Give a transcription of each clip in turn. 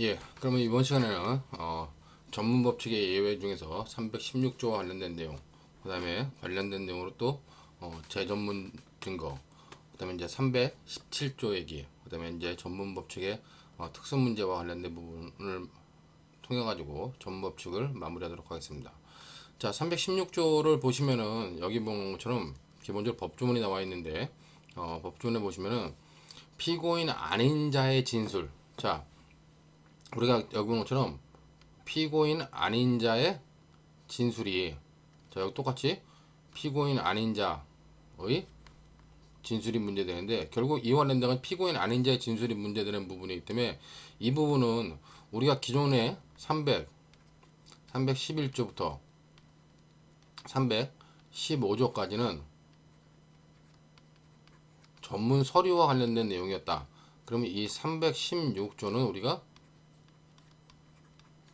예, 그러면 이번 시간에는 전문법칙의 예외 중에서 316조와 관련된 내용, 그 다음에 관련된 내용으로 또 재전문 증거, 그 다음에 이제 317조 얘기, 그 다음에 이제 전문법칙의 특수 문제와 관련된 부분을 통해 가지고 전문법칙을 마무리하도록 하겠습니다. 자, 316조를 보시면은 여기 보는 것처럼 기본적으로 법조문이 나와 있는데 법조문에 보시면은 피고인 아닌 자의 진술. 자, 우리가 여기 본 것처럼 피고인 아닌 자의 진술이, 자 여기 똑같이 피고인 아닌 자의 진술이 문제되는데, 결국 이와 관련된 피고인 아닌 자의 진술이 문제되는 부분이기 때문에 이 부분은 우리가 기존에 311조부터 315조까지는 전문 서류와 관련된 내용이었다. 그러면 이 316조는 우리가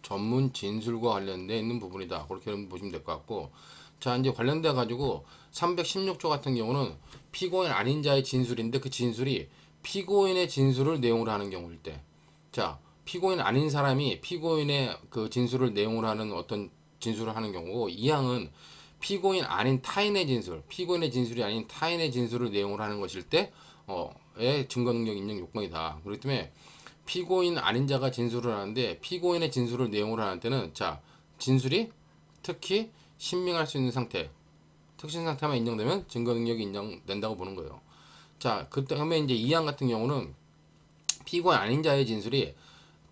전문 진술과 관련되어 있는 부분이다. 그렇게 보시면 될 것 같고, 자 이제 관련돼 가지고 316조 같은 경우는 피고인 아닌 자의 진술인데 그 진술이 피고인의 진술을 내용으로 하는 경우일 때, 자 피고인 아닌 사람이 피고인의 그 진술을 내용으로 하는 어떤 진술을 하는 경우고, 이 항은 피고인 아닌 타인의 진술, 피고인의 진술이 아닌 타인의 진술을 내용으로 하는 것일 때의 증거 능력 인정 요건이다. 그렇기 때문에 피고인 아닌 자가 진술을 하는데 피고인의 진술을 내용으로 하는 때는, 자 진술이 특히 신빙할 수 있는 상태, 특신 상태만 인정되면 증거 능력이 인정된다고 보는 거예요. 자 그다음에 이제 이항 같은 경우는 피고인 아닌 자의 진술이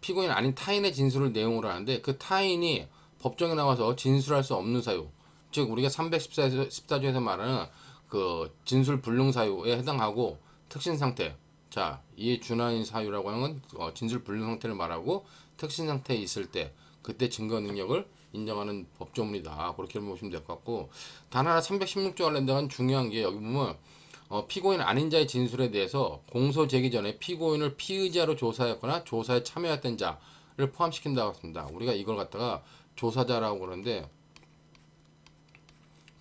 피고인 아닌 타인의 진술을 내용으로 하는데 그 타인이 법정에 나와서 진술할 수 없는 사유, 즉 우리가 314조에서 말하는 그 진술 불능 사유에 해당하고 특신 상태, 자 이에 준하는 사유라고 하는 건 진술 불능 상태를 말하고 특신 상태에 있을 때 그때 증거 능력을 인정하는 법조문이다. 그렇게 보시면 될 것 같고, 단 하나 316조 관련된 중요한 게 여기 보면 피고인 아닌 자의 진술에 대해서 공소 제기 전에 피고인을 피의자로 조사했거나 조사에 참여했던 자를 포함시킨다고 했습니다. 우리가 이걸 갖다가 조사자라고 그러는데,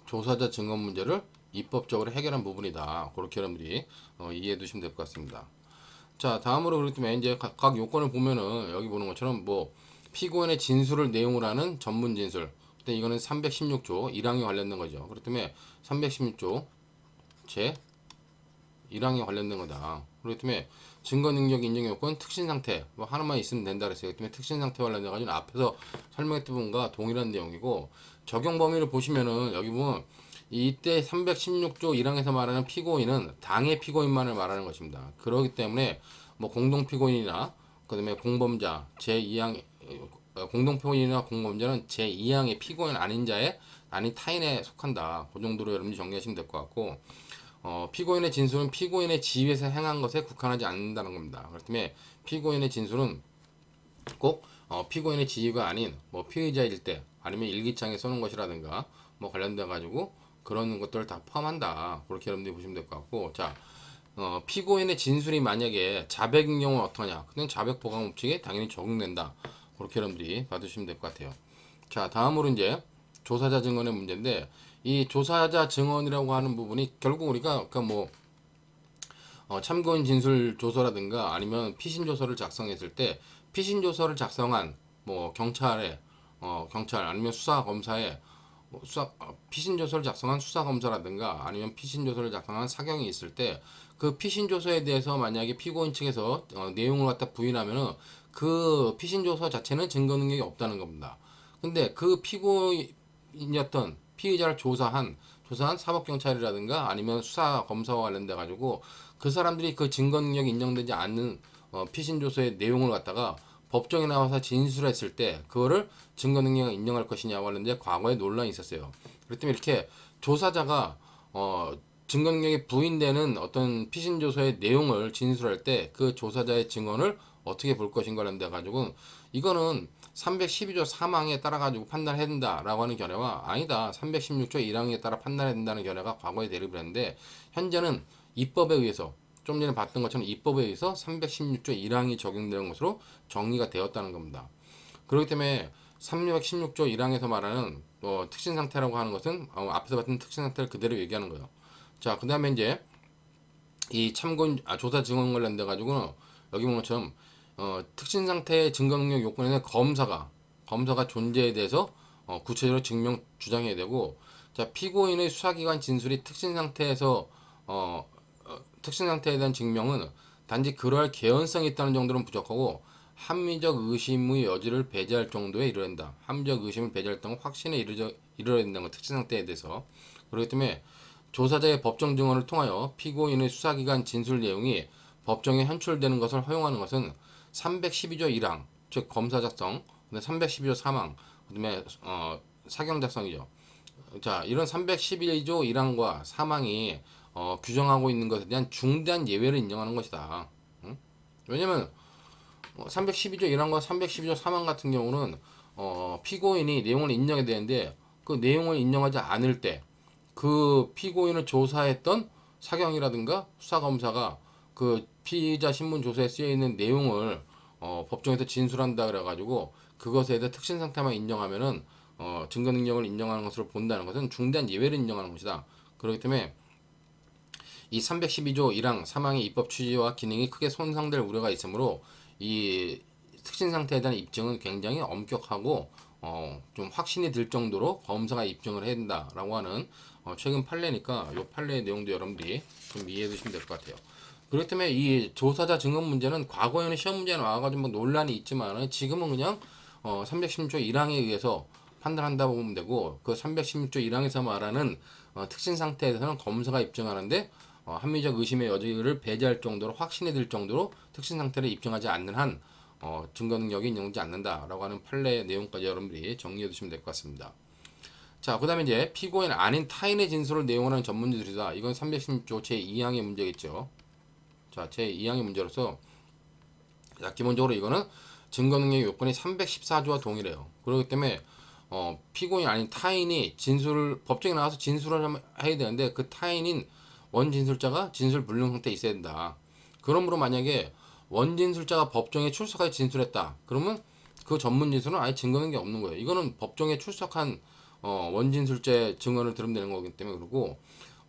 조사자 증언 문제를 입법적으로 해결한 부분이다. 그렇게 여러분들이 이해해 두시면 될 것 같습니다. 자 다음으로, 그렇기 때문에 이제 각 요건을 보면은 여기 보는 것처럼 뭐 피고인의 진술을 내용으로 하는 전문 진술, 근데 이거는 316조 1항에 관련된 거죠. 그렇기 때문에 316조 제 1항에 관련된 거다. 그렇기 때문에 증거 능력 인정 요건 특신 상태 뭐 하나만 있으면 된다 그랬어요. 그렇기 때문에 특신 상태 관련돼 가지고 앞에서 설명했던 부분과 동일한 내용이고, 적용 범위를 보시면은 여기 보면 이때 316조 1항에서 말하는 피고인은 당해 피고인만을 말하는 것입니다. 그렇기 때문에 뭐 공동 피고인이나 그다음에 공범자 제2항, 공동 피고인이나 공범자는 제2항의 피고인 아닌 자의 아닌 타인에 속한다. 그 정도로 여러분이 정리하시면 될 것 같고, 피고인의 진술은 피고인의 지위에서 행한 것에 국한하지 않는다는 겁니다. 그렇기 때문에 피고인의 진술은 꼭 피고인의 지위가 아닌 뭐 피의자일 때 아니면 일기장에 써놓은 것이라든가 뭐 관련돼 가지고 그런 것들을 다 포함한다. 그렇게 여러분들이 보시면 될 것 같고, 자 피고인의 진술이 만약에 자백인 경우는 어떠냐? 그냥 자백 보강 법칙에 당연히 적용된다. 그렇게 여러분들이 받으시면 될 것 같아요. 자 다음으로 이제 조사자 증언의 문제인데, 이 조사자 증언이라고 하는 부분이 결국 우리가 그러니까 뭐 참고인 진술 조서라든가 아니면 피신 조서를 작성했을 때 피신 조서를 작성한 뭐 경찰에 경찰 아니면 수사 검사에 피신 조서를 작성한 수사 검사라든가 아니면 피신 조서를 작성한 사경이 있을 때 그 피신 조서에 대해서 만약에 피고인 측에서 내용을 갖다 부인하면은 그 피신 조서 자체는 증거 능력이 없다는 겁니다. 근데 그 피고인이었던 피의자를 조사한 사법경찰이라든가 아니면 수사 검사와 관련돼 가지고 그 사람들이 그 증거 능력이 인정되지 않는 피신 조서의 내용을 갖다가 법정에 나와서 진술했을 때 그거를 증거 능력을 인정할 것이냐 관련돼 과거에 논란이 있었어요. 그렇기 때문에 이렇게 조사자가 증거 능력이 부인되는 어떤 피신 조서의 내용을 진술할 때 그 조사자의 증언을 어떻게 볼 것인가 관련돼 가지고, 이거는 312조 3항에 따라 가지고 판단해야 된다라고 하는 견해와 아니다 316조 1항에 따라 판단해야 된다는 견해가 과거에 대립을 했는데, 현재는 입법에 의해서 좀 전에 봤던 것처럼 입법에 의해서 316조 1항이 적용되는 것으로 정리가 되었다는 겁니다. 그렇기 때문에 316조 1항에서 말하는 특신 상태라고 하는 것은 앞에서 봤던 특신 상태를 그대로 얘기하는 거예요. 자, 그다음에 이제 이 참고인 조사 증언 관련돼 가지고는 여기 보는 것처럼 특신 상태의 증거 능력 요건에는 검사가 존재에 대해서 구체적으로 증명 주장해야 되고, 자, 피고인의 수사기관 진술이 특신 상태에 대한 증명은 단지 그러할 개연성이 있다는 정도는 부족하고 합리적 의심의 여지를 배제할 정도에 이르는다. 합리적 의심을 배제했다는 확신에 이르러야 된다는 것, 특신 상태에 대해서. 그렇기 때문에 조사자의 법정 증언을 통하여 피고인의 수사기관 진술 내용이 법정에 현출되는 것을 허용하는 것은 312조 1항, 즉 검사 작성, 312조 3항, 그다음에 사경 작성이죠. 자, 이런 312조 1항과 3항이 규정하고 있는 것에 대한 중대한 예외를 인정하는 것이다. 응? 왜냐면 312조 1항과 312조 3항 같은 경우는 피고인이 내용을 인정해야 되는데 그 내용을 인정하지 않을 때 그 피고인을 조사했던 사경이라든가 수사검사가 그 피의자 신문 조서에 쓰여 있는 내용을 법정에서 진술한다 그래가지고 그것에 대해 특신 상태만 인정하면은 증거 능력을 인정하는 것으로 본다는 것은 중대한 예외를 인정하는 것이다. 그렇기 때문에 이 312조 1항 3항의 입법 취지와 기능이 크게 손상될 우려가 있으므로 이 특신 상태에 대한 입증은 굉장히 엄격하고 좀 확신이 들 정도로 검사가 입증을 해야 된다라고 하는 최근 판례니까 이 판례의 내용도 여러분들이 좀 이해해 두시면 될 것 같아요. 그렇기 때문에 이 조사자 증언 문제는 과거에는 시험 문제에 나와가지고 뭐 논란이 있지만 지금은 그냥 316조 1항에 의해서 판단한다고 보면 되고, 그 316조 1항에서 말하는 특신 상태에 대해서는 검사가 입증하는데 합리적 의심의 여지를 배제할 정도로 확신이 들 정도로 특신 상태를 입증하지 않는 한 증거 능력이 인정되지 않는다라고 하는 판례 내용까지 여러분들이 정리해 두시면 될 것 같습니다. 자, 그 다음에 이제 피고인 아닌 타인의 진술을 내용하는 전문지술이다. 이건 316조 제2항의 문제겠죠. 자, 제2항의 문제로서, 자, 기본적으로 이거는 증거 능력 요건이 314조와 동일해요. 그렇기 때문에 피고인 아닌 타인이 법정에 나와서 진술을 해야 되는데 그 타인인 원진술자가 진술 불능 상태에 있어야 된다. 그러므로 만약에 원진술자가 법정에 출석하여 진술했다. 그러면 그 전문 진술은 아예 증거는 게 없는 거예요. 이거는 법정에 출석한 원진술자의 증언을 들으면 되는 거기 때문에. 그러고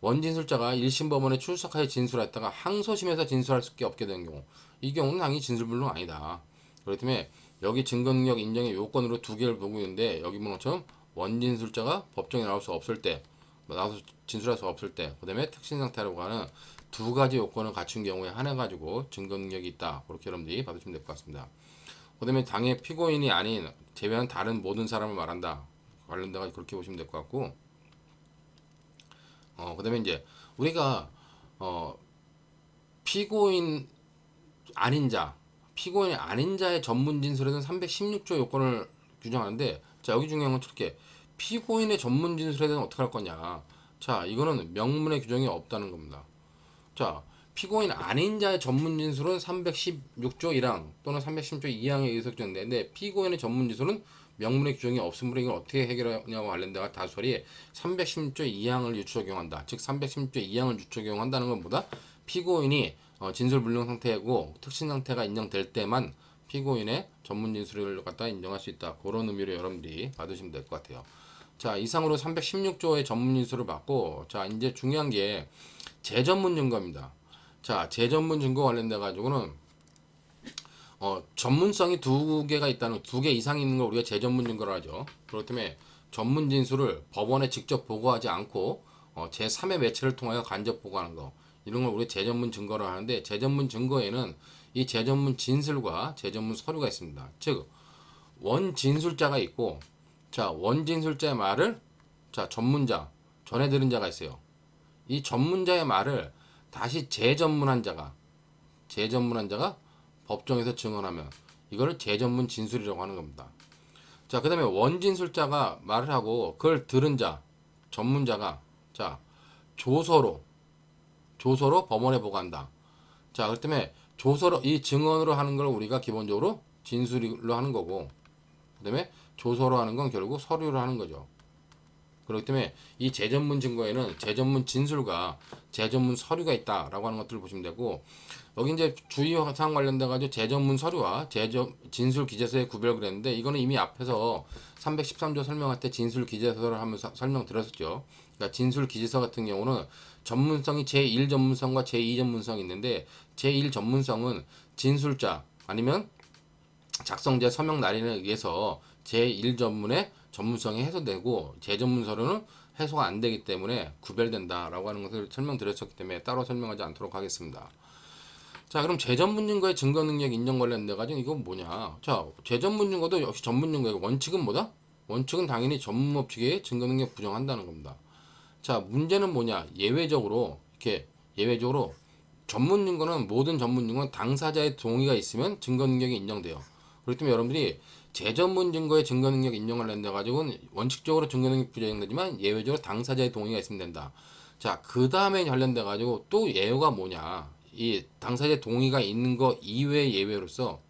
원진술자가 1심 법원에 출석하여 진술했다가 항소심에서 진술할 수밖에 없게 된 경우, 이 경우는 당연히 진술불능 아니다. 그렇기 때문에 여기 증거능력 인정의 요건으로 두 개를 보고 있는데, 여기 보는 것처럼 원진술자가 법정에 나올 수 없을 때, 나와서 진술할 수 없을 때, 그 다음에 특신상태라고 하는 두 가지 요건을 갖춘 경우에 한해 가지고 증거능력이 있다. 그렇게 여러분들이 받으시면 될 것 같습니다. 그 다음에 당해 피고인이 아닌 제외한 다른 모든 사람을 말한다. 관련돼가 그렇게 보시면 될 것 같고, 그 다음에 이제 우리가 피고인 아닌 자의 전문 진술에는 316조 요건을 규정하는데, 자, 여기 중요한 건 어떻게 피고인의 전문 진술에 대해서 어떻게 할 거냐. 자, 이거는 명문의 규정이 없다는 겁니다. 자, 피고인 아닌 자의 전문 진술은 316조 1항 또는 316조 2항에 의해서 규정되는데, 피고인의 전문 진술은 명문의 규정이 없으므로 이걸 어떻게 해결하냐고 관련돼가 다수설이 316조 2항을 유추적용한다. 즉 316조 2항을 유추적용한다는 건 뭐다? 피고인이 진술 불능 상태고 특신 상태가 인정될 때만 피고인의 전문 진술을 갖다 인정할 수 있다. 그런 의미로 여러분들이 받으시면 될 것 같아요. 자, 이상으로 316조의 전문 진술을 받고, 자, 이제 중요한 게 재전문 증거입니다. 자, 재전문 증거 관련돼 가지고는 전문성이 두 개 이상이 있는 걸 우리가 재전문 증거로 하죠. 그렇기 때문에 전문 진술을 법원에 직접 보고하지 않고 제3의 매체를 통하여 간접 보고하는 거, 이런 걸 우리가 재전문 증거로 하는데, 재전문 증거에는 이 재전문 진술과 재전문 서류가 있습니다. 즉 원진술자가 있고, 자, 원진술자의 말을 전문자, 전해 들은 자가 있어요. 이 전문자의 말을 다시 재전문한 자가 법정에서 증언하면 이걸 재전문 진술이라고 하는 겁니다. 자, 그 다음에 원진술자가 말을 하고 그걸 들은 자, 전문자가 조서로 법원에 보고한다. 자, 그렇기 때문에 조서로 이 증언으로 하는 걸 우리가 기본적으로 진술로 하는 거고, 그 다음에 조서로 하는 건 결국 서류로 하는 거죠. 그렇기 때문에 이 재전문 증거에는 재전문 진술과 재전문 서류가 있다라고 하는 것들을 보시면 되고, 여기 이제 주의사항 관련돼 가지고 재전문 서류와 진술 기재서의 구별 그랬는데, 이거는 이미 앞에서 313조 설명할 때 진술 기재서를 하면서 설명드렸었죠. 그러니까 진술 기재서 같은 경우는 전문성이 제1 전문성과 제2 전문성이 있는데, 제1 전문성은 진술자 아니면 작성자 서명 날인에 의해서 제1전문의 전문성이 해소되고 재전문 서류는 해소가 안 되기 때문에 구별된다라고 하는 것을 설명드렸었기 때문에 따로 설명하지 않도록 하겠습니다. 자, 그럼 재전문 증거의 증거 능력 인정 관련돼 가지고 이건 뭐냐? 자, 재전문 증거도 역시 전문 증거의 원칙은 뭐다? 원칙은 당연히 전문업체의 증거 능력 부정한다는 겁니다. 자, 문제는 뭐냐? 예외적으로 이렇게 예외적으로 전문 증거는 모든 전문 증거는 당사자의 동의가 있으면 증거 능력이 인정돼요. 그렇기 때문에 여러분들이 재전문 증거의 증거 능력 인정을 한다 가지고는 원칙적으로 증거 능력 부정되지만 예외적으로 당사자의 동의가 있으면 된다. 자, 그 다음에 관련돼 가지고 또 예외가 뭐냐? 이 당사자의 동의가 있는 거 이외의 예외로서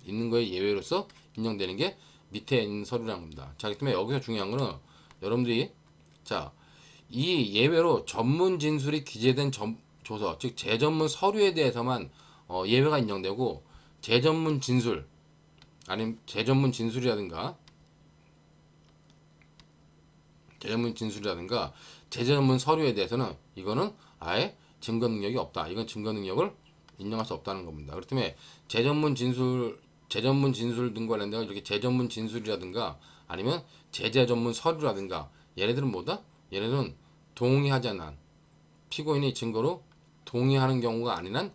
인정되는 게 밑에 있는 서류라는 겁니다. 자, 그렇기 때문에 여기서 중요한 거는 여러분들이 자, 이 예외로 전문 진술이 기재된 조서, 즉 재전문 서류에 대해서만 예외가 인정되고 재전문 진술 아니면 재전문 진술이라든가 재전문 서류에 대해서는 이거는 아예 증거 능력이 없다. 이건 증거 능력을 인정할 수 없다는 겁니다. 그렇기 때문에 재전문 진술 등과 관련된 이렇게 재전문 진술이라든가 아니면 제재 전문 서류라든가 얘네들은 뭐다? 얘네들은 동의하지 않은 피고인이 증거로 동의하는 경우가 아닌 한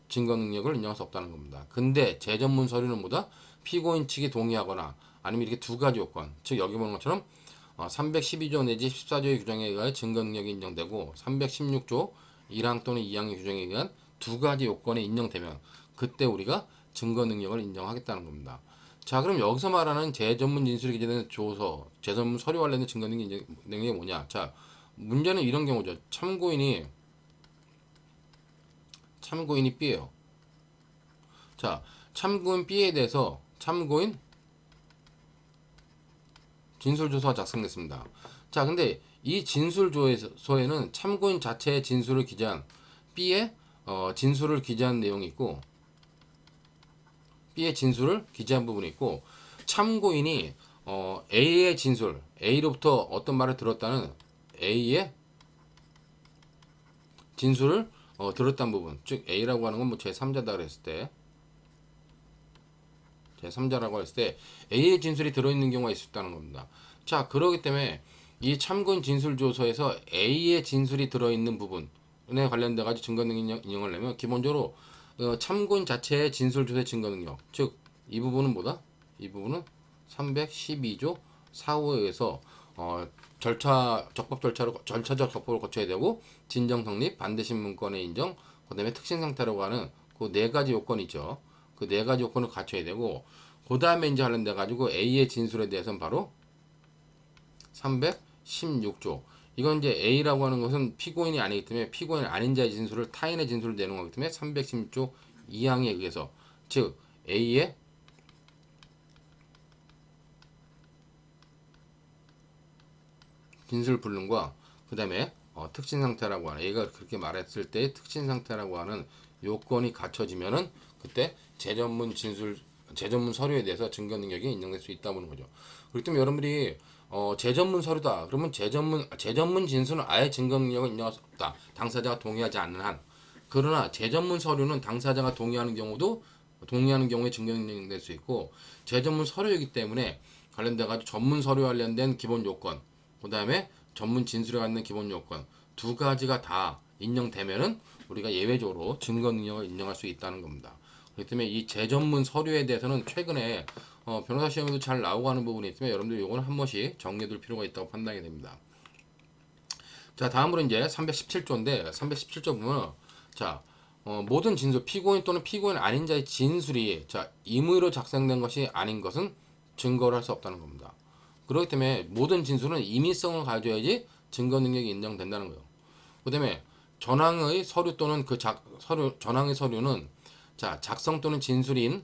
증거 능력을 인정할 수 없다는 겁니다. 근데 재전문 서류는 뭐다? 피고인 측이 동의하거나 아니면 이렇게 두 가지 요건, 즉 여기 보는 것처럼 312조 내지 14조의 규정에 의하여 증거 능력이 인정되고 316조 1항 또는 2항의 규정에 의한 두 가지 요건이 인정되면 그때 우리가 증거 능력을 인정하겠다는 겁니다. 자, 그럼 여기서 말하는 재전문 진술이 기재된 조서, 재전문 서류 관련된 증거 능력이 뭐냐? 자, 문제는 이런 경우죠. 참고인이 B예요. 자, 참고인 B에 대해서 참고인 진술조서가 작성됐습니다. 자, 근데 이 진술조서에는 참고인 자체의 진술을 기재한 B의 진술을 기재한 내용이 있고 B의 진술을 기재한 부분이 있고 참고인이 A의 진술, A로부터 어떤 말을 들었다는 A의 진술을 들었다는 부분, 즉 A라고 하는 건 뭐 제3자다 그랬을 때 제3자라고 했을 때 A의 진술이 들어있는 경우가 있었다는 겁니다. 자, 그러기 때문에 이 참고인 진술조서에서 A의 진술이 들어있는 부분에 관련돼 가지고 증거 능력 인정을 내면 기본적으로 참고인 자체의 진술조서의 증거 능력, 즉 이 부분은 뭐다? 이 부분은 312조 4호에 의해서 절차적 접법을 거쳐야 되고 진정 성립, 반대 신문권의 인정, 그다음에 특신 상태라고 하는 그 네 가지 요건이 있죠. 그 네 가지 요건을 갖춰야 되고 그 다음에 이제 관련돼 가지고 A의 진술에 대해서는 바로 316조. 이건 이제 A라고 하는 것은 피고인이 아니기 때문에 피고인 아닌 자의 진술을 타인의 진술을 내는 거기 때문에 316조 2항에 의해서 즉 A의 진술 불능과 그 다음에 특신 상태라고 하는 A가 그렇게 말했을 때 특신 상태라고 하는 요건이 갖춰지면은 그때 재전문 서류에 대해서 증거 능력이 인정될 수 있다 보는 거죠. 그렇기 때문에 여러분들이 재전문 서류다. 그러면 재전문 진술은 아예 증거 능력을 인정할 수 없다. 당사자가 동의하지 않는 한. 그러나 재전문 서류는 당사자가 동의하는 경우에 증거 능력이 될 수 있고 재전문 서류이기 때문에 관련돼 가지고 전문 서류 관련된 기본 요건, 그다음에 전문 진술에 관련 기본 요건 두 가지가 다 인정되면은 우리가 예외적으로 증거 능력을 인정할 수 있다는 겁니다. 그렇기 때문에 이 재전문 서류에 대해서는 최근에 변호사 시험에도 잘 나오고 하는 부분이 있으면 여러분들 이거는 한 번씩 정리해둘 필요가 있다고 판단이 됩니다. 자, 다음으로 이제 317조인데 317조 보면 자 모든 진술 피고인 또는 피고인 아닌 자의 진술이 자 임의로 작성된 것이 아닌 것은 증거를 할 수 없다는 겁니다. 그렇기 때문에 모든 진술은 임의성을 가져야지 증거 능력이 인정된다는 거예요. 그다음에 전항의 서류 또는 전항의 서류는 자 작성 또는 진술인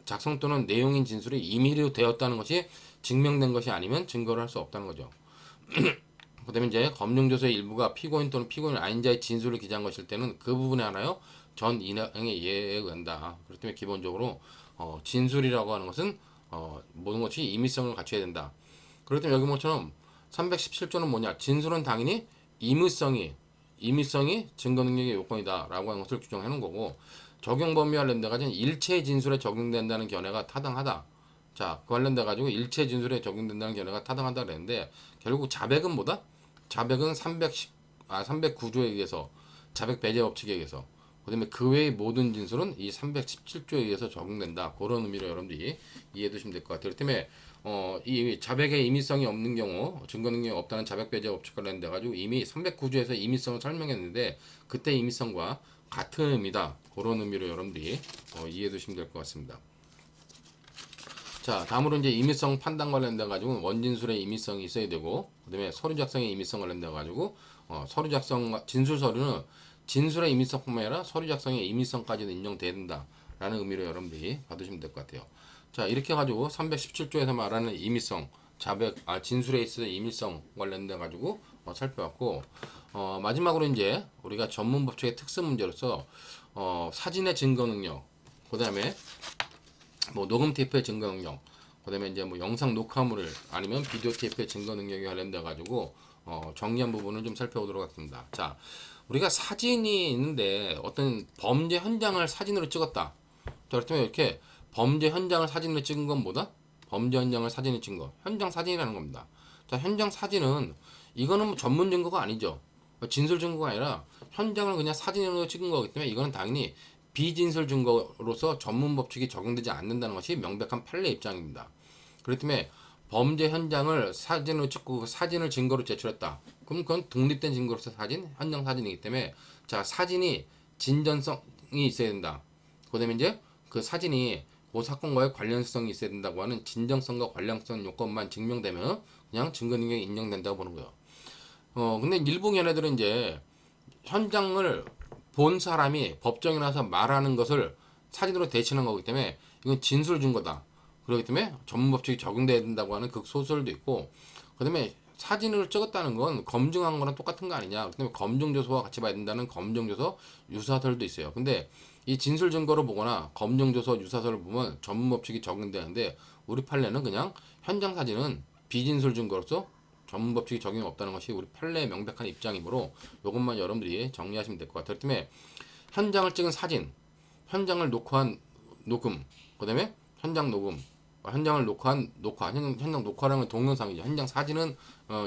작성 또는 내용인 진술이 임의로 되었다는 것이 증명된 것이 아니면 증거를 할 수 없다는 거죠. 그다음에 이제 검증조서의 일부가 피고인 또는 피고인 아닌 자의 진술을 기재한 것일 때는 그 부분에 하나요 전 인항의 예에 의한다. 그렇기 때문에 기본적으로 진술이라고 하는 것은 모든 것이 임의성을 갖춰야 된다. 그렇기 때문에 여기 뭐처럼 317조는 뭐냐? 진술은 당연히 임의성이 증거 능력의 요건이다 라고 하는 것을 규정해 놓은 거고 적용 범위와 관련돼 가지고 일체 진술에 적용된다는 견해가 타당하다. 자, 그 관련돼 가지고 일체 진술에 적용된다는 견해가 타당하다 그랬는데 결국 자백은 뭐다? 자백은 309조에 의해서 자백 배제 법칙에 의해서 그다음에 그 외의 모든 진술은 이 317조에 의해서 적용된다. 그런 의미로 여러분들이 이해해 두시면 될 것 같아요. 그렇기 때문에 이 자백의 임의성이 없는 경우 증거 능력이 없다는 자백 배제 법칙 관련돼 가지고 이미 309조에서 임의성을 설명했는데 그때 임의성과 같은 의미다. 그런 의미로 여러분들이 이해해 두시면 될 것 같습니다. 자, 다음으로 이제 임의성 판단 관련돼 가지고 원진술의 임의성이 있어야 되고 그다음에 서류 작성의 임의성 관련돼 가지고 서류 작성 진술 서류는 진술의 임의성뿐만 아니라 서류 작성의 임의성까지도 인정돼야 된다라는 의미로 여러분들이 받으시면 될 것 같아요. 자, 이렇게 가지고 317조에서 말하는 임의성 진술에 있어서 임의성 관련돼 가지고 살펴봤고 마지막으로 이제 우리가 전문 법칙의 특수 문제로서 사진의 증거 능력 그다음에 뭐 녹음 테이프의 증거 능력, 그다음에 이제 뭐 영상 녹화물을 아니면 비디오 테이프의 증거 능력에 관련돼 가지고 정리한 부분을 좀 살펴보도록 하겠습니다. 자, 우리가 사진이 있는데 어떤 범죄 현장을 사진으로 찍었다. 자, 그렇다면 이렇게 범죄 현장을 사진으로 찍은 건 뭐다? 범죄 현장을 사진으로 찍은 거, 현장 사진이라는 겁니다. 자, 현장 사진은 이거는 뭐 전문 증거가 아니죠. 진술 증거가 아니라 현장을 그냥 사진으로 찍은 거기 때문에 이거는 당연히 비진술 증거로서 전문 법칙이 적용되지 않는다는 것이 명백한 판례 입장입니다. 그렇기 때문에 범죄 현장을 사진으로 찍고 그 사진을 증거로 제출했다. 그럼 그건 독립된 증거로서 사진, 현장 사진이기 때문에 자, 사진이 진전성이 있어야 된다. 그다음에 이제 그 사진이 그 사건과의 관련성이 있어야 된다고 하는 진정성과 관련성 요건만 증명되면 그냥 증거 능력이 인정된다고 보는 거예요. 근데 일부 견해들은 이제 현장을 본 사람이 법정에 나서 말하는 것을 사진으로 대신한 거기 때문에 이건 진술 증거다. 그렇기 때문에 전문법칙이 적용돼야 된다고 하는 극소설도 있고 그 다음에 사진을 찍었다는 건 검증한 거랑 똑같은 거 아니냐. 그 다음에 검증조서와 같이 봐야 된다는 검증조서 유사설도 있어요. 근데 이 진술 증거를 보거나 검증조서 유사설을 보면 전문법칙이 적용되는데 우리 판례는 그냥 현장 사진은 비진술 증거로서 전문법칙이 적용이 없다는 것이 우리 판례의 명백한 입장이므로 이것만 여러분들이 정리하시면 될 것 같아요. 그 다음에 현장을 찍은 사진, 현장을 녹화한 녹음, 그 다음에 현장 녹음, 현장을 녹화한 녹화, 현장 녹화라는 동영상이죠. 현장 사진은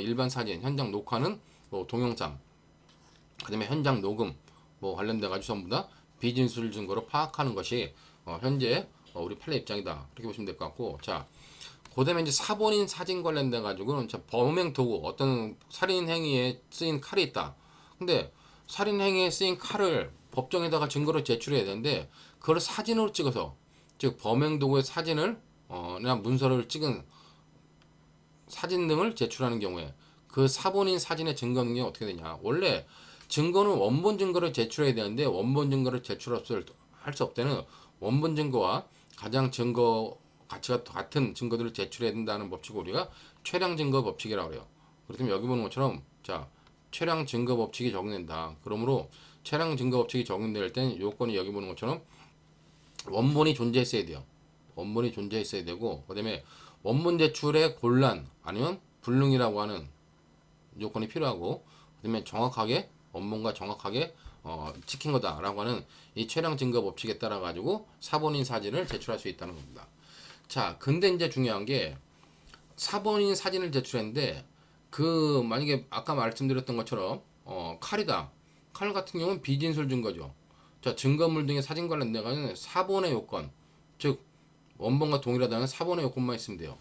일반 사진, 현장 녹화는 뭐 동영상, 그 다음에 현장 녹음 뭐 관련돼 가지고 전부 다 비진술 증거로 파악하는 것이 현재 우리 판례 입장이다. 그렇게 보시면 될 것 같고 자. 그다음에 이제 사본인 사진 관련돼 가지고는 범행 도구 어떤 살인 행위에 쓰인 칼이 있다. 근데 살인 행위에 쓰인 칼을 법정에다가 증거로 제출해야 되는데 그걸 사진으로 찍어서 즉 범행 도구의 사진을 그냥 문서를 찍은 사진 등을 제출하는 경우에 그 사본인 사진의 증거 능력이 어떻게 되냐? 원래 증거는 원본 증거를 제출해야 되는데 원본 증거를 제출할 수 없다는 원본 증거와 가장 증거 가치가 같은 증거들을 제출해야 된다는 법칙을 우리가 최량 증거 법칙이라고 해요. 그렇다면 여기 보는 것처럼 자, 최량 증거 법칙이 적용된다. 그러므로 최량 증거 법칙이 적용될 땐 요건이 여기 보는 것처럼 원본이 존재했어야 돼요. 원본이 존재했어야 되고 그다음에 원본 제출의 곤란 아니면 불능이라고 하는 요건이 필요하고 그다음에 정확하게 원본과 정확하게 찍힌 거다라고 하는 이 최량 증거 법칙에 따라 가지고 사본인 사진을 제출할 수 있다는 겁니다. 자, 근데 이제 중요한 게 사본인 사진을 제출했는데 그 만약에 아까 말씀드렸던 것처럼 칼이다. 칼 같은 경우는 비진술 증거죠. 자, 증거물 등의 사진 관련돼 가지고 사본의 요건, 즉 원본과 동일하다는 사본의 요건만 있으면 돼요.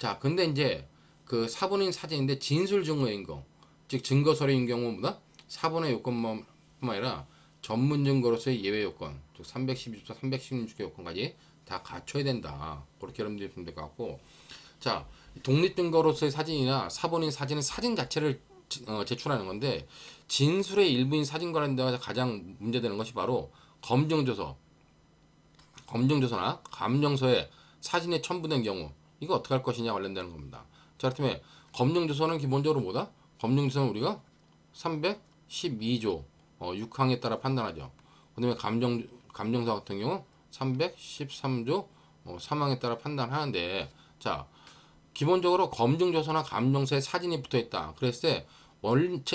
자, 근데 이제 그 사본인 사진인데 진술 증거인 거, 즉 증거 서류인 경우보다 사본의 요건만 아니라 전문 증거로서의 예외 요건, 즉 312조, 316조 요건까지 다 갖춰야 된다. 그렇게 여러분들이 보면 될 것 같고 자, 독립 증거로서의 사진이나 사본인 사진은 사진 자체를 제출하는 건데 진술의 일부인 사진 관련돼서 가장 문제되는 것이 바로 검증조서나 감정서에 사진이 첨부된 경우 이거 어떻게 할 것이냐 관련되는 겁니다. 자, 그렇다면 검증조서는 기본적으로 뭐다? 검증조서는 우리가 312조 6항에 따라 판단하죠. 그 다음에 감정서 같은 경우 313조 3항에 따라 판단하는데 자, 기본적으로 검증조서나 감정서에 사진이 붙어있다. 그랬을 때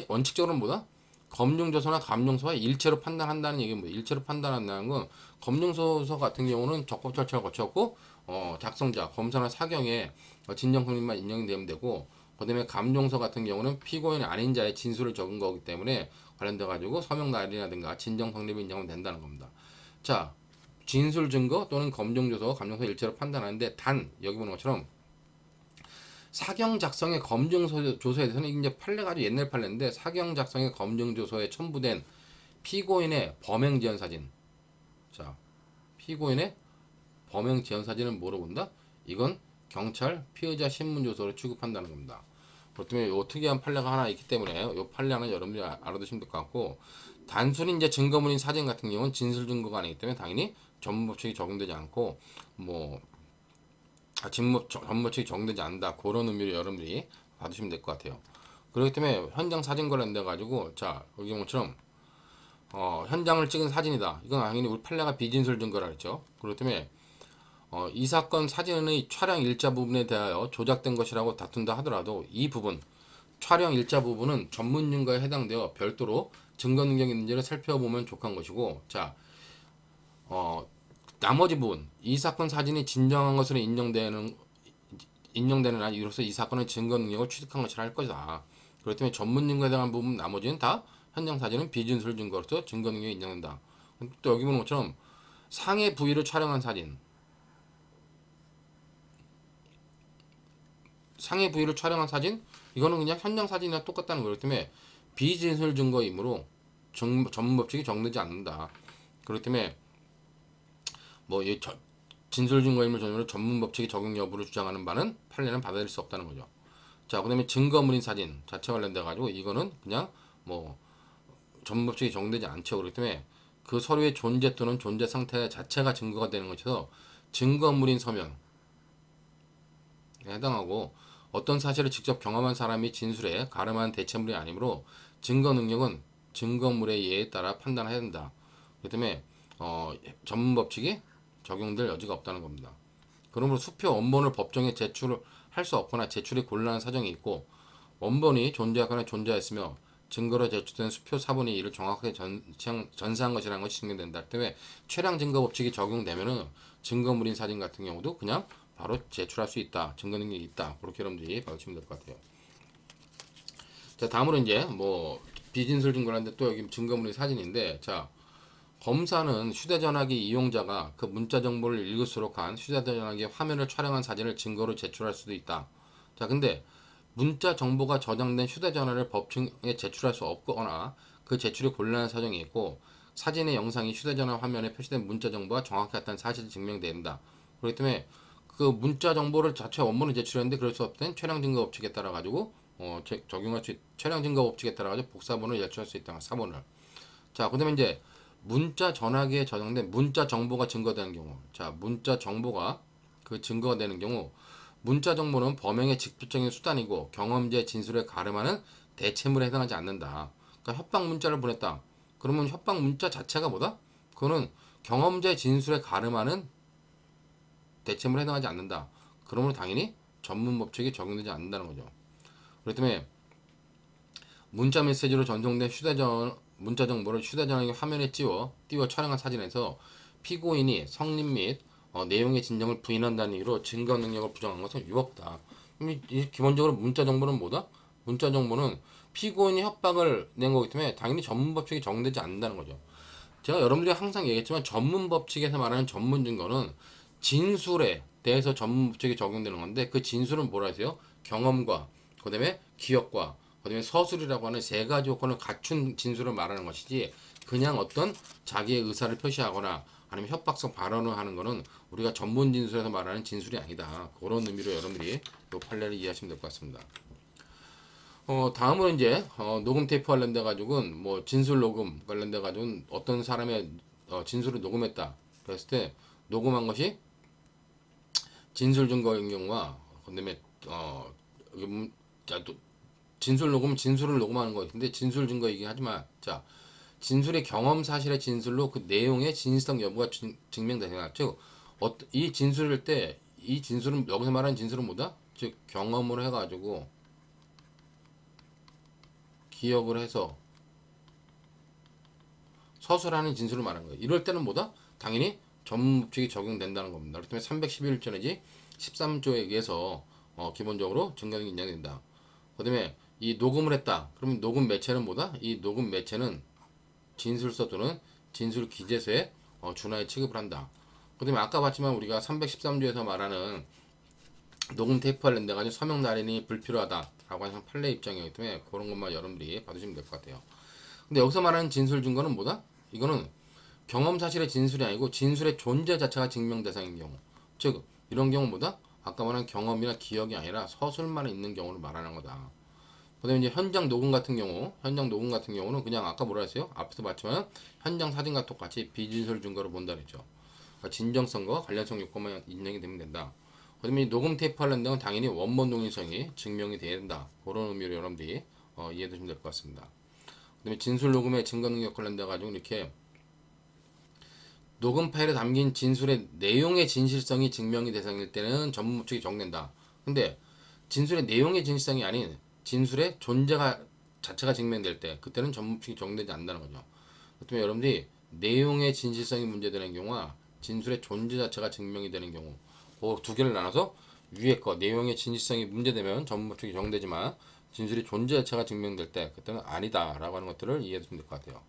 원칙적으로는 뭐다? 검증조서나 감정서와 일체로 판단한다는 얘기는 뭐예요? 일체로 판단한다는 건 검증조서 같은 경우는 적법 절차를 거쳤고 작성자, 검사나 사경의 진정 성립만 인정이 되면 되고, 그다음에 감정서 같은 경우는 피고인이 아닌 자의 진술을 적은 거기 때문에 관련돼 가지고 서명 날이라든가 진정 성립이 인정은 된다는 겁니다. 자, 진술 증거 또는 검증조서, 감정서 일체로 판단하는데, 단 여기 보는 것처럼 사경 작성의 검증조서에 대해서는 이제 판례가 아주 옛날 판례인데, 사경 작성의 검증조서에 첨부된 피고인의 범행 지연 사진. 자, 피고인의 범행 지연 사진은 뭐로 본다? 이건 경찰 피의자 신문조서로 취급한다는 겁니다. 그렇기 때문에 요 특이한 판례가 하나 있기 때문에 요 판례는 여러분들이 알아두시면 될 것 같고, 단순히 이제 증거물인 사진 같은 경우는 진술 증거가 아니기 때문에 당연히 전문법칙이 적용되지 않고, 뭐 전문법칙이 적용되지 않는다, 그런 의미로 여러분들이 봐두시면 될 것 같아요. 그렇기 때문에 현장 사진 관련돼 가지고, 자 여기 경우처럼 현장을 찍은 사진이다, 이건 당연히 우리 판례가 비진술 증거라 그랬죠. 그렇기 때문에 이 사건 사진의 촬영 일자 부분에 대하여 조작된 것이라고 다툰다 하더라도, 이 부분 촬영 일자 부분은 전문 증거에 해당되어 별도로 증거 능력이 있는지를 살펴보면 족한 것이고, 자 나머지 부분, 이 사건 사진이 진정한 것으로 인정되는 한 이로써 이 사건의 증거 능력을 취득한 것이라 할 것이다. 그렇기 때문에 전문 증거에 대한 부분 나머지는 다 현장 사진은 비진술 증거로서 증거 능력이 인정된다. 또 여기 보는 것처럼 상해 부위를 촬영한 사진, 상해 부위를 촬영한 사진, 이거는 그냥 현장 사진이랑 똑같다는 거기 때문에 비진술 증거이므로 전문법칙이 적용되지 않는다. 그렇기 때문에 뭐이 진술 증거임을 전제로 전문법칙의 적용 여부를 주장하는 바는 판례는 받아들일 수 없다는 거죠. 자, 그다음에 증거물인 사진 자체 관련돼 가지고 이거는 그냥 뭐 전문법칙이 적용되지 않죠. 그렇기 때문에 그 서류의 존재 또는 존재 상태 자체가 증거가 되는 것이어서 증거물인 서면에 해당하고, 어떤 사실을 직접 경험한 사람이 진술에 가름한 대체물이 아니므로 증거 능력은 증거물의 예에 따라 판단해야 된다. 그렇기 때문에 전문법칙이 적용될 여지가 없다는 겁니다. 그러므로 수표 원본을 법정에 제출을 할 수 없거나 제출이 곤란한 사정이 있고, 원본이 존재하거나 존재했으며 증거로 제출된 수표 사본이 이를 정확하게 전사한 것이라는 것이 증명된다. 때문에 최량 증거 법칙이 적용되면은 증거물인 사진 같은 경우도 그냥 바로 제출할 수 있다, 증거 능력이 있다, 그렇게 여러분들이 봐주시면 될 것 같아요. 자, 다음으로 이제 뭐 비진술 증거라는데 또 여기 증거물인 사진인데, 자 검사는 휴대전화기 이용자가 그 문자 정보를 읽을수록 한 휴대전화기 화면을 촬영한 사진을 증거로 제출할 수도 있다. 자, 근데 문자 정보가 저장된 휴대전화를 법정에 제출할 수 없거나 그 제출이 곤란한 사정이 있고, 사진의 영상이 휴대전화 화면에 표시된 문자 정보와 정확히 같다는 사실이 증명된다. 그렇기 때문에 그 문자 정보를 자체 원본을 제출했는데 그럴 수 없던 최량 증거 법칙에 따라 가지고 적용할 수 최량 증거 법칙에 따라 가지고 복사본을 제출할 수 있다. 사본을. 자, 그다음에 이제 문자 전화기에 저장된 문자 정보가 증거되는 경우, 자 문자 정보가 그 증거가 되는 경우, 문자 정보는 범행의 직접적인 수단이고 경험자의 진술에 가름하는 대체물에 해당하지 않는다. 그러니까 협박 문자를 보냈다. 그러면 협박 문자 자체가 뭐다? 그거는 경험자의 진술에 가름하는 대체물에 해당하지 않는다. 그러므로 당연히 전문 법칙이 적용되지 않는다는 거죠. 그렇기 때문에 문자 메시지로 전송된 문자 정보를 휴대전화기 화면에 띄워 촬영한 사진에서 피고인이 성립 및 내용의 진정을 부인한다는 이유로 증거 능력을 부정한 것은 유법다. 기본적으로 문자 정보는 뭐다? 문자 정보는 피고인이 협박을 낸 거기 때문에 당연히 전문 법칙이 적용되지 않는다는 거죠. 제가 여러분들이 항상 얘기했지만 전문 법칙에서 말하는 전문 증거는 진술에 대해서 전문 법칙이 적용되는 건데, 그 진술은 뭐라 하세요? 경험과 그다음에 기억과 그다음에 서술이라고 하는 세 가지 요건을 갖춘 진술을 말하는 것이지, 그냥 어떤 자기의 의사를 표시하거나 아니면 협박성 발언을 하는 것은 우리가 전문 진술에서 말하는 진술이 아니다. 그런 의미로 여러분들이 이 판례를 이해하시면 될 것 같습니다. 다음은 이제 녹음 테이프 관련돼 가지고는 뭐 진술 녹음 관련돼 가지고는 어떤 사람의 진술을 녹음했다 그랬을 때 녹음한 것이 진술 증거인 경우와, 그다음에 진술 녹음, 진술을 녹음하는 거. 근데 진술 증거이긴 하지만, 자 진술의 경험 사실의 진술로 그 내용의 진실성 여부가 증명되거나, 즉 이 진술일 때 이 진술은 여기서 말하는 진술은 뭐다? 즉 경험을 해가지고 기억을 해서 서술하는 진술을 말하는 거예요. 이럴 때는 뭐다? 당연히 전문법칙이 적용된다는 겁니다. 그렇기 때문에 311조 내지 13조에 의해서 기본적으로 증거능력 인정된다. 그 다음에 이 녹음을 했다. 그러면 녹음 매체는 뭐다? 이 녹음 매체는 진술서 또는 진술 기재서에 준하에 취급을 한다. 그 다음에 아까 봤지만 우리가 313조에서 말하는 녹음 테이프 관련돼 가지고 서명 날인이 불필요하다라고 하는 판례 입장이기 때문에 그런 것만 여러분들이 봐주시면 될 것 같아요. 근데 여기서 말하는 진술 증거는 뭐다? 이거는 경험 사실의 진술이 아니고 진술의 존재 자체가 증명 대상인 경우. 즉 이런 경우 뭐다? 아까 말한 경험이나 기억이 아니라 서술만 있는 경우를 말하는 거다. 그 다음에 이제 현장 녹음 같은 경우는 그냥 아까 뭐라 했어요? 앞에서 봤지만 현장 사진과 똑같이 비진술 증거로 본다 그랬죠. 그러니까 진정성과 관련성 요건만 인정이 되면 된다. 그 다음에 녹음 테이프 관련된 건 당연히 원본 동일성이 증명이 돼야 된다. 그런 의미로 여러분들이 이해해 주시면 될 것 같습니다. 그 다음에 진술 녹음의 증거 능력 관련돼 가지고 이렇게 녹음 파일에 담긴 진술의 내용의 진실성이 증명이 대상일 때는 전문법칙이 적용된다. 근데 진술의 내용의 진실성이 아닌 진술의 존재가 자체가 증명될 때 그때는 전문법칙이 적용되지 않는다는 거죠. 그렇다면 여러분들이 내용의 진실성이 문제되는 경우와 진술의 존재 자체가 증명이 되는 경우 그 두 개를 나눠서 위에 거 내용의 진실성이 문제되면 전문법칙이 적용되지만 진술의 존재 자체가 증명될 때 그때는 아니다라고 하는 것들을 이해해 주시면 될 것 같아요.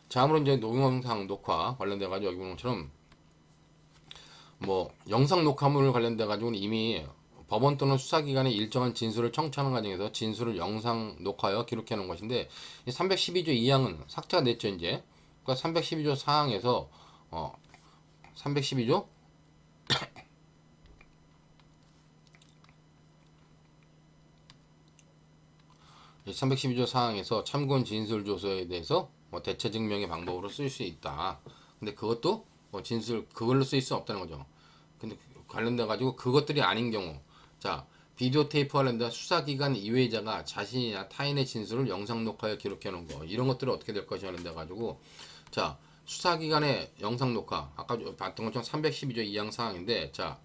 다음으로 이제 동영상 녹화 관련돼 가지고 여기 보는 것처럼 뭐 영상 녹화물 관련돼 가지고는 이미 법원 또는 수사기관에 일정한 진술을 청취하는 과정에서 진술을 영상 녹화하여 기록해 놓은 것인데 312조 2항은 삭제가 됐죠 이제. 그러니까 312조 4항에서 312조 312조 사항에서 참고인 진술 조서에 대해서 대체 증명의 방법으로 쓸 수 있다. 근데 그것도 진술 그걸로 쓸 수 없다는 거죠. 근데 관련돼 가지고 그것들이 아닌 경우, 자 비디오 테이프 관련된 수사기관 이외자가 자신이나 타인의 진술을 영상 녹화에 기록해 놓은 거 이런 것들은 어떻게 될 것이 관련돼 가지고 자 수사기관의 영상 녹화 아까 봤던 것처럼 312조 2항 사항인데 자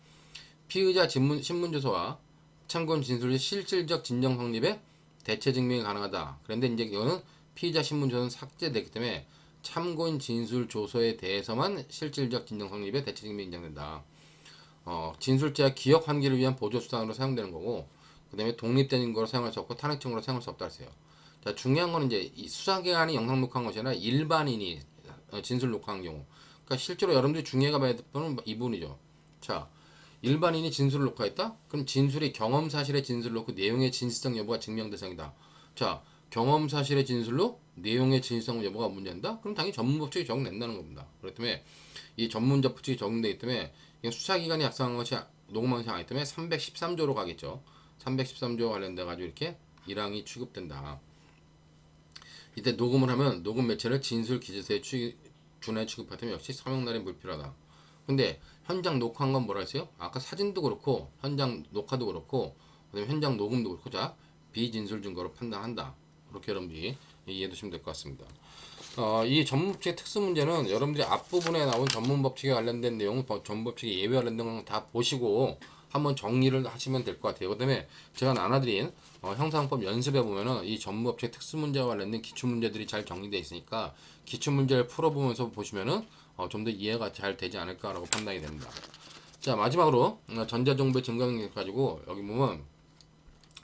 피의자 신문조서와 참고인 진술의 실질적 진정 성립에 대체 증명이 가능하다. 그런데 이제 이거는 피의자 신문조서는 삭제됐기 때문에 참고인 진술 조서에 대해서만 실질적 진정 성립에 대체 증명이 인정된다. 진술자의 기억 환기를 위한 보조 수단으로 사용되는 거고, 그 다음에 독립된 증거로 사용할 수 없고 탄핵증으로 사용할 수 없다 했어요. 자, 중요한 거는 이제 이 수사기관이 영상 녹화한 것이 아니라 일반인이 진술 녹화한 경우. 그러니까 실제로 여러분들이 중요하게 봐야 될 부분은 이 부분이죠. 자, 일반인이 진술을 녹화했다? 그럼 진술이 경험 사실의 진술을 놓고 내용의 진실성 여부가 증명 대상이다. 자, 경험 사실의 진술로 내용의 진실성 여부가 문제된다? 그럼 당연히 전문법칙이 적용된다는 겁니다. 그렇기 때문에 이 전문적 법칙이 적용되기 때문에 수사기관이 작성한 것이 녹음한 것이 아니기 때문에 313조로 가겠죠. 313조 관련돼 가지고 이렇게 1항이 취급된다. 이때 녹음을 하면 녹음 매체를 진술 기재서에 준하에 취급하면 역시 서명날인 불필요하다. 근데 현장 녹화한 건 뭐라 했어요? 아까 사진도 그렇고 현장 녹화도 그렇고 그다음에 현장 녹음도 그렇고 자 비진술 증거로 판단한다. 그렇게 여러분들이 이해해 두시면 될 것 같습니다. 이 전문법칙의 특수 문제는 여러분들이 앞부분에 나온 전문법칙에 관련된 내용, 전문법칙의 예외 관련된 건 다 보시고 한번 정리를 하시면 될 것 같아요. 그 다음에 제가 나눠드린 형사법 연습해 보면은 이 전문법칙의 특수 문제와 관련된 기출 문제들이 잘 정리되어 있으니까 기출 문제를 풀어보면서 보시면은 좀 더 이해가 잘 되지 않을까라고 판단이 됩니다. 자 마지막으로 전자정보의 증거 능력 가지고 여기 보면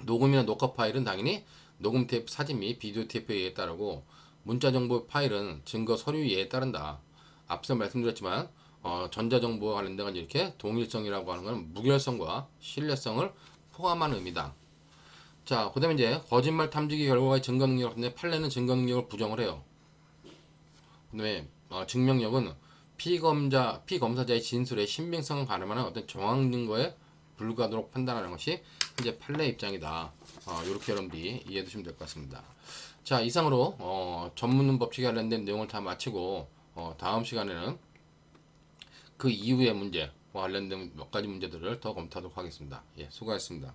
녹음이나 녹화 파일은 당연히 녹음 테이프 사진 및 비디오 테이프 예에 따르고 문자정보 파일은 증거 서류 예에 따른다. 앞서 말씀드렸지만 전자정보와 관련된 이렇게 동일성이라고 하는 것은 무결성과 신뢰성을 포함한 의미다. 자, 그 다음에 이제 거짓말 탐지기 결과의 증거 능력 같은데 판례는 증거 능력을 부정을 해요. 그 다음에 증명력은 피검사자의 진술의 신빙성을 가늠하는 어떤 정황 증거에 불과하도록 판단하는 것이 이제 판례 입장이다. 이렇게 여러분들이 이해해 두시면 될 것 같습니다. 자, 이상으로 전문 법칙에 관련된 내용을 다 마치고 다음 시간에는 그 이후의 문제와 관련된 몇 가지 문제들을 더 검토하도록 하겠습니다. 예, 수고하셨습니다.